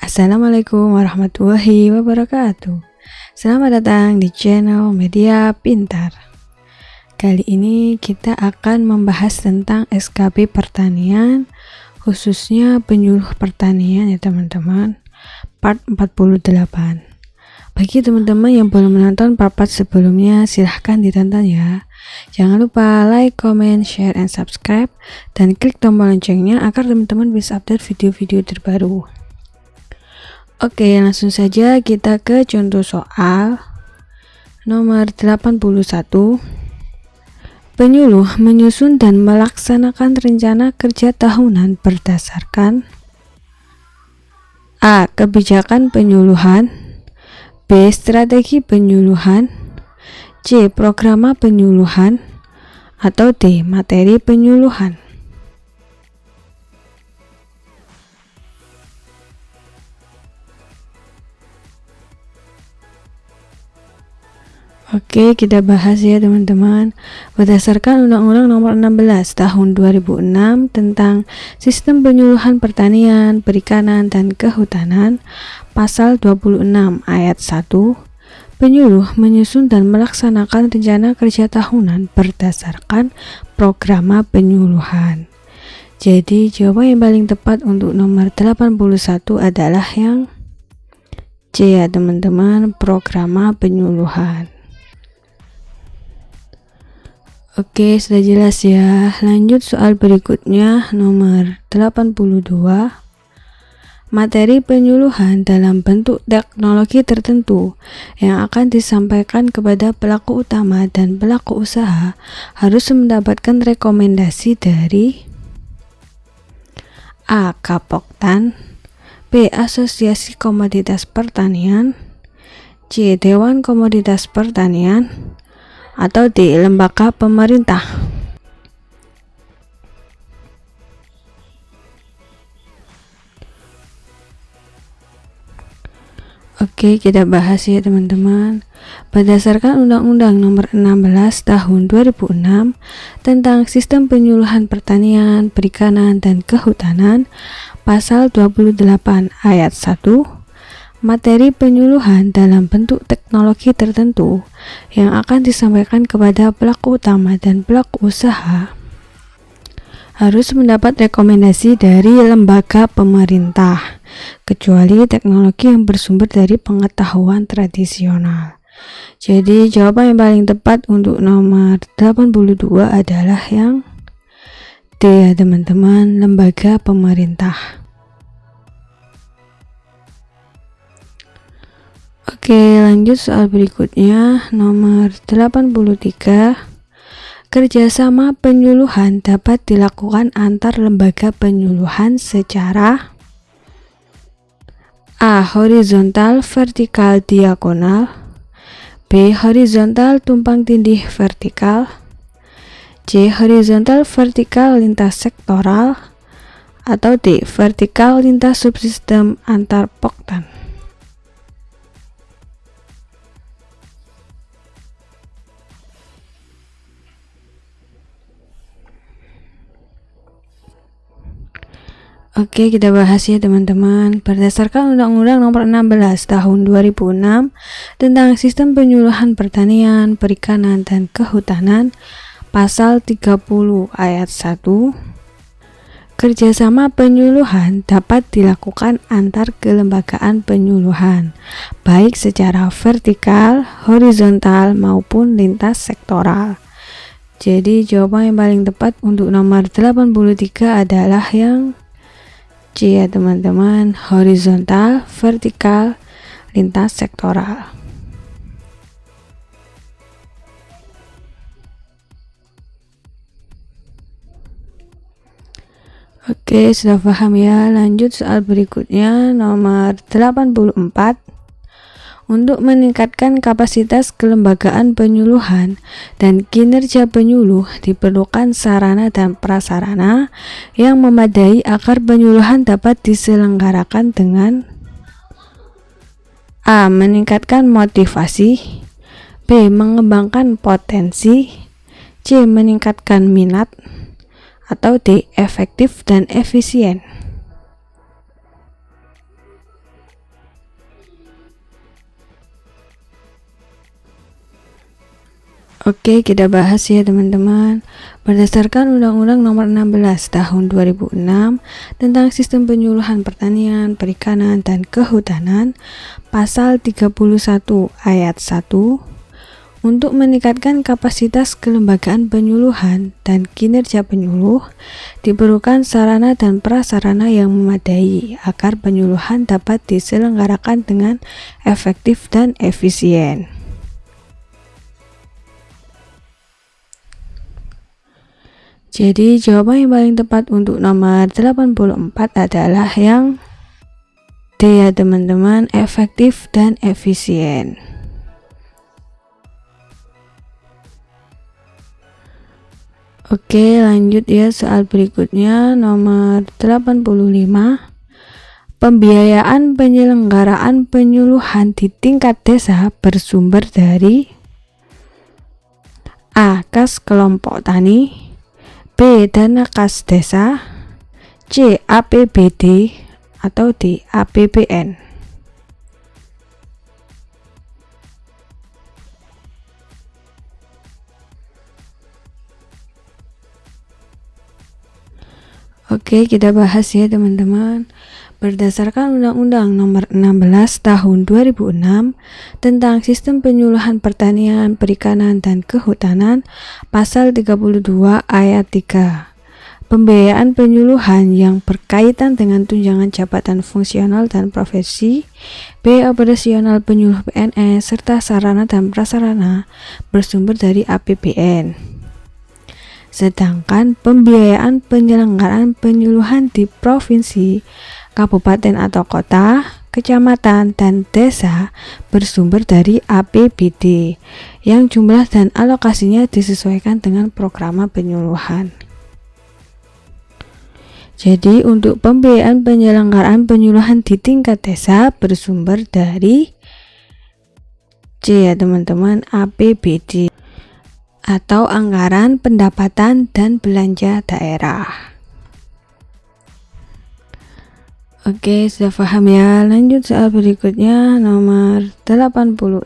Assalamualaikum warahmatullahi wabarakatuh. Selamat datang di channel Media Pintar. Kali ini kita akan membahas tentang SKB pertanian, khususnya penyuluh pertanian ya teman-teman, part 48. Bagi teman-teman yang belum menonton part-part sebelumnya, silahkan ditonton ya. Jangan lupa like, comment, share, and subscribe, dan klik tombol loncengnya agar teman-teman bisa update video-video terbaru. Oke, langsung saja kita ke contoh soal nomor 81. Penyuluh menyusun dan melaksanakan rencana kerja tahunan berdasarkan A. Kebijakan penyuluhan, B. Strategi penyuluhan, C. Programa penyuluhan, atau D. Materi penyuluhan. Oke, kita bahas ya teman-teman. Berdasarkan Undang-Undang Nomor 16 Tahun 2006 tentang Sistem Penyuluhan Pertanian, Perikanan, dan Kehutanan, Pasal 26 Ayat 1, penyuluh menyusun dan melaksanakan rencana kerja tahunan berdasarkan programa penyuluhan. Jadi jawaban yang paling tepat untuk nomor 81 adalah yang C ya teman-teman, programa penyuluhan. Oke, sudah jelas ya. Lanjut soal berikutnya, nomor 82. Materi penyuluhan dalam bentuk teknologi tertentu yang akan disampaikan kepada pelaku utama dan pelaku usaha harus mendapatkan rekomendasi dari A. Kapoktan, B. Asosiasi Komoditas Pertanian, C. Dewan Komoditas Pertanian, atau D. Lembaga pemerintah. Oke, kita bahas ya teman-teman. Berdasarkan Undang-Undang Nomor 16 Tahun 2006 tentang Sistem Penyuluhan Pertanian, Perikanan, dan Kehutanan, Pasal 28 Ayat 1, materi penyuluhan dalam bentuk teknologi tertentu yang akan disampaikan kepada pelaku utama dan pelaku usaha harus mendapat rekomendasi dari lembaga pemerintah, kecuali teknologi yang bersumber dari pengetahuan tradisional. Jadi jawaban yang paling tepat untuk nomor 82 adalah yang D ya teman-teman, lembaga pemerintah. Oke, lanjut soal berikutnya, nomor 83. Kerjasama penyuluhan dapat dilakukan antar lembaga penyuluhan secara A. Horizontal, vertikal, diagonal, B. Horizontal, tumpang tindih, vertikal, C. Horizontal, vertikal, lintas sektoral, atau D. Vertikal, lintas subsistem antar poktan. Oke, kita bahas ya teman-teman. Berdasarkan Undang-Undang Nomor 16 Tahun 2006 tentang Sistem Penyuluhan Pertanian, Perikanan, dan Kehutanan, Pasal 30 Ayat 1, kerjasama penyuluhan dapat dilakukan antar kelembagaan penyuluhan, baik secara vertikal, horizontal, maupun lintas sektoral. Jadi jawaban yang paling tepat untuk nomor 83 adalah yang C ya teman-teman, horizontal, vertikal, lintas sektoral. Oke, sudah paham ya. Lanjut soal berikutnya, nomor 84. Untuk meningkatkan kapasitas kelembagaan penyuluhan dan kinerja penyuluh diperlukan sarana dan prasarana yang memadai agar penyuluhan dapat diselenggarakan dengan A. Meningkatkan motivasi, B. Mengembangkan potensi, C. Meningkatkan minat, atau D. Efektif dan efisien. Oke, kita bahas ya teman-teman. Berdasarkan Undang-Undang Nomor 16 Tahun 2006 tentang Sistem Penyuluhan Pertanian, Perikanan, dan Kehutanan, Pasal 31 Ayat 1, untuk meningkatkan kapasitas kelembagaan penyuluhan dan kinerja penyuluh, diperlukan sarana dan prasarana yang memadai agar penyuluhan dapat diselenggarakan dengan efektif dan efisien. Jadi jawaban yang paling tepat untuk nomor 84 adalah yang D ya teman-teman, efektif dan efisien. Oke, lanjut ya, soal berikutnya nomor 85. Pembiayaan penyelenggaraan penyuluhan di tingkat desa bersumber dari A. Kas kelompok tani, B. Dana kas desa, C. APBD, atau D. APBN. Oke, kita bahas ya teman-teman. Berdasarkan Undang-Undang Nomor 16 Tahun 2006 tentang Sistem Penyuluhan Pertanian, Perikanan, dan Kehutanan, Pasal 32 Ayat 3, pembiayaan penyuluhan yang berkaitan dengan tunjangan jabatan fungsional dan profesi, B. Operasional penyuluh PNS, serta sarana dan prasarana bersumber dari APBN. Sedangkan pembiayaan penyelenggaraan penyuluhan di provinsi, kabupaten atau kota, kecamatan, dan desa bersumber dari APBD yang jumlah dan alokasinya disesuaikan dengan program penyuluhan. Jadi untuk pembiayaan penyelenggaraan penyuluhan di tingkat desa bersumber dari C ya teman-teman, APBD atau anggaran pendapatan dan belanja daerah. Oke, sudah paham ya. Lanjut soal berikutnya nomor 86.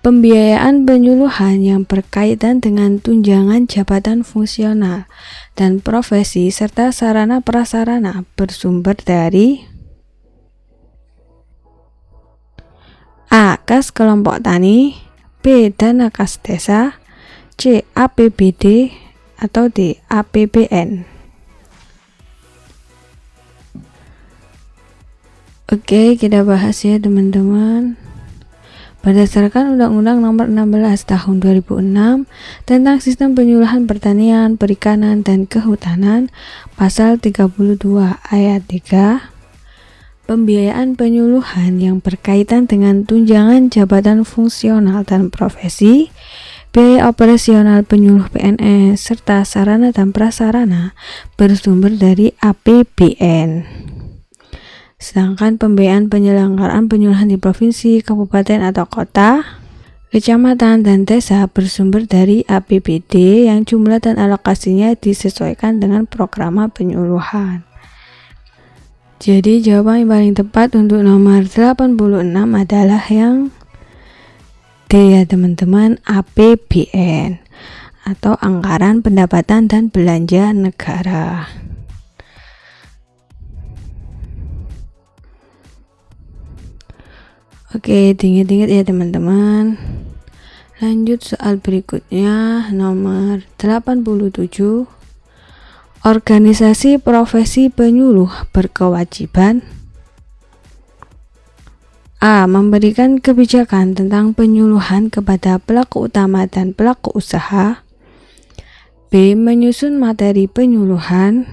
Pembiayaan penyuluhan yang berkaitan dengan tunjangan jabatan fungsional dan profesi serta sarana prasarana bersumber dari A. Kas kelompok tani, B. Dana kas desa, C. APBD, atau D. APBN. Oke, kita bahas ya teman-teman. Berdasarkan Undang-Undang Nomor 16 Tahun 2006 tentang Sistem Penyuluhan Pertanian, Perikanan, dan Kehutanan, Pasal 32 Ayat 3, pembiayaan penyuluhan yang berkaitan dengan tunjangan jabatan fungsional dan profesi, biaya operasional penyuluh PNS, serta sarana dan prasarana bersumber dari APBN. Sedangkan pembiayaan penyelenggaraan penyuluhan di provinsi, kabupaten atau kota, kecamatan, dan desa bersumber dari APBD yang jumlah dan alokasinya disesuaikan dengan program penyuluhan. Jadi jawaban yang paling tepat untuk nomor 86 adalah yang D ya teman-teman, APBN atau anggaran pendapatan dan belanja negara. Oke, diingat-ingat ya teman-teman. Lanjut soal berikutnya nomor 87. Organisasi profesi penyuluh berkewajiban A. Memberikan kebijakan tentang penyuluhan kepada pelaku utama dan pelaku usaha, B. Menyusun materi penyuluhan,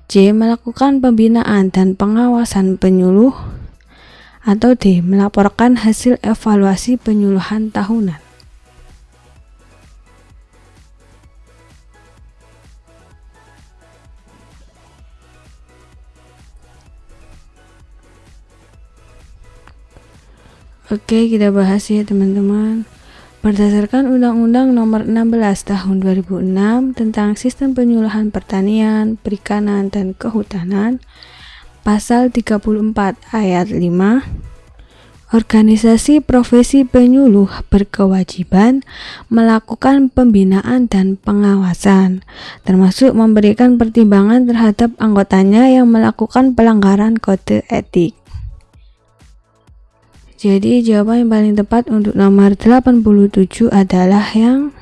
C. Melakukan pembinaan dan pengawasan penyuluh, atau D. Melaporkan hasil evaluasi penyuluhan tahunan. Oke, kita bahas ya teman-teman. Berdasarkan Undang-Undang Nomor 16 Tahun 2006 tentang Sistem Penyuluhan Pertanian, Perikanan, dan Kehutanan, Pasal 34 Ayat 5, Organisasi profesi penyuluh berkewajiban melakukan pembinaan dan pengawasan, termasuk memberikan pertimbangan terhadap anggotanya yang melakukan pelanggaran kode etik. Jadi jawaban yang paling tepat untuk nomor 87 adalah yang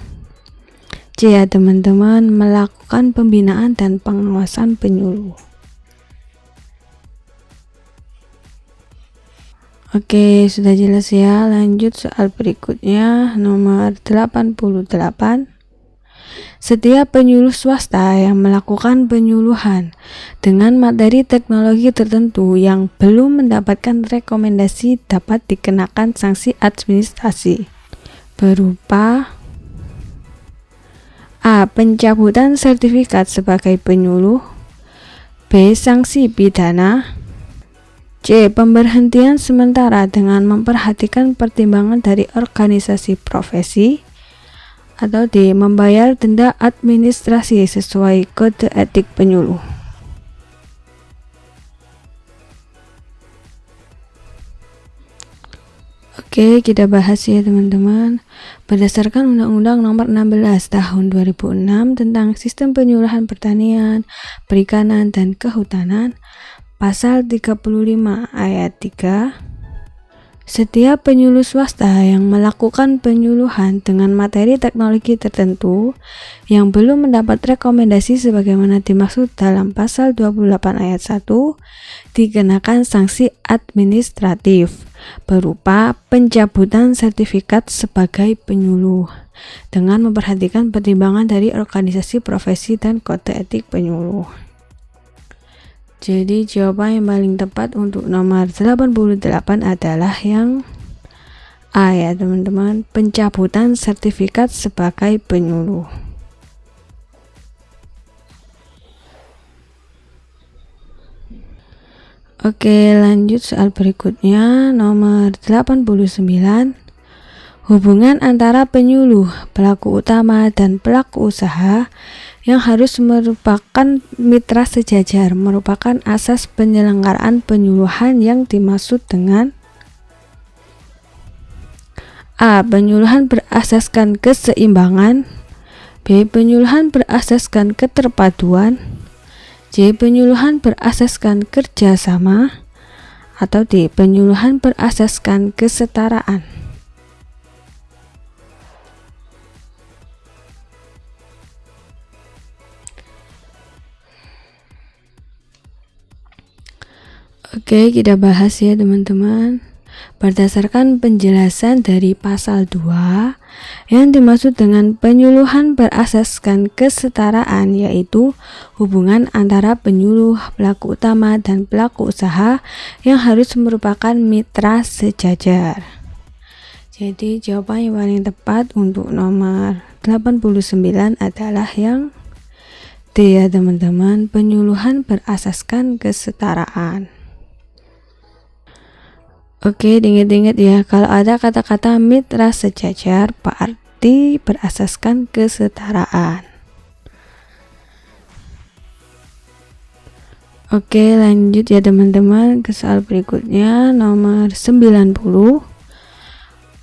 C ya teman-teman, melakukan pembinaan dan pengawasan penyuluh. Oke, sudah jelas ya. Lanjut soal berikutnya, nomor 88. Setiap penyuluh swasta yang melakukan penyuluhan dengan materi teknologi tertentu yang belum mendapatkan rekomendasi dapat dikenakan sanksi administrasi berupa A. Pencabutan sertifikat sebagai penyuluh, B. Sanksi pidana, C. Pemberhentian sementara dengan memperhatikan pertimbangan dari organisasi profesi, atau D. Membayar denda administrasi sesuai kode etik penyuluh. Oke, kita bahas ya teman-teman. Berdasarkan Undang-Undang Nomor 16 Tahun 2006 tentang Sistem Penyuluhan Pertanian, Perikanan, dan Kehutanan, Pasal 35 ayat 3, setiap penyuluh swasta yang melakukan penyuluhan dengan materi teknologi tertentu yang belum mendapat rekomendasi sebagaimana dimaksud dalam pasal 28 ayat 1 dikenakan sanksi administratif berupa pencabutan sertifikat sebagai penyuluh dengan memperhatikan pertimbangan dari organisasi profesi dan kode etik penyuluh. Jadi jawaban yang paling tepat untuk nomor 88 adalah yang A ya teman-teman, pencabutan sertifikat sebagai penyuluh. Oke, lanjut soal berikutnya, nomor 89. Hubungan antara penyuluh, pelaku utama, dan pelaku usaha yang harus merupakan mitra sejajar merupakan asas penyelenggaraan penyuluhan yang dimaksud dengan A. Penyuluhan berasaskan keseimbangan, B. Penyuluhan berasaskan keterpaduan, C. Penyuluhan berasaskan kerjasama, atau D. Penyuluhan berasaskan kesetaraan. Oke, kita bahas ya teman-teman. Berdasarkan penjelasan dari pasal 2, yang dimaksud dengan penyuluhan berasaskan kesetaraan yaitu hubungan antara penyuluh, pelaku utama, dan pelaku usaha yang harus merupakan mitra sejajar. Jadi jawaban yang paling tepat untuk nomor 89 adalah yang D ya teman-teman, penyuluhan berasaskan kesetaraan. Oke, diingat-ingat ya, kalau ada kata-kata mitra sejajar berarti berasaskan kesetaraan. Oke, lanjut ya teman-teman ke soal berikutnya, nomor 90.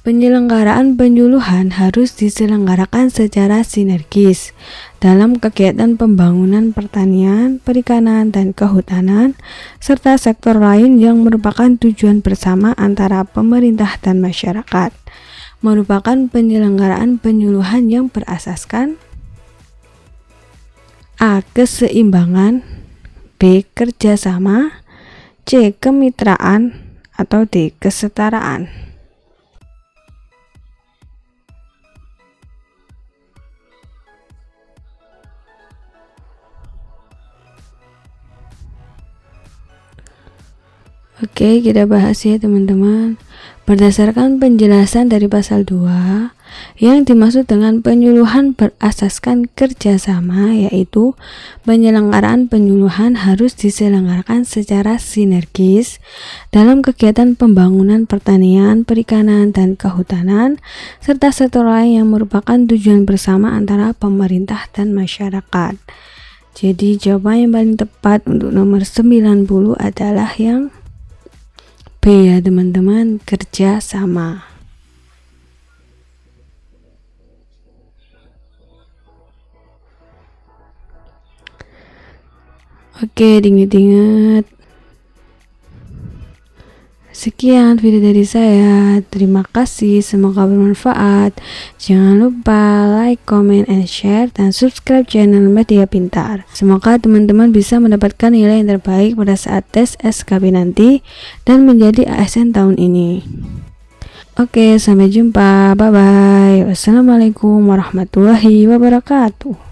Penyelenggaraan penyuluhan harus diselenggarakan secara sinergis dalam kegiatan pembangunan pertanian, perikanan, dan kehutanan, serta sektor lain yang merupakan tujuan bersama antara pemerintah dan masyarakat. Merupakan penyelenggaraan penyuluhan yang berasaskan A. Keseimbangan, B. Kerjasama, C. Kemitraan, atau D. Kesetaraan. Oke, kita bahas ya teman-teman. Berdasarkan penjelasan dari pasal 2, yang dimaksud dengan penyuluhan berasaskan kerjasama yaitu penyelenggaraan penyuluhan harus diselenggarakan secara sinergis dalam kegiatan pembangunan pertanian, perikanan, dan kehutanan, serta sektor lain yang merupakan tujuan bersama antara pemerintah dan masyarakat. Jadi jawaban yang paling tepat untuk nomor 90 adalah yang P ya teman-teman, kerja sama. Oke, diinget-inget. Sekian video dari saya. Terima kasih, semoga bermanfaat. Jangan lupa like, comment, and share, dan subscribe channel Media Pintar. Semoga teman-teman bisa mendapatkan nilai yang terbaik pada saat tes SKB nanti dan menjadi ASN tahun ini. Oke, sampai jumpa. Bye-bye. Wassalamualaikum warahmatullahi wabarakatuh.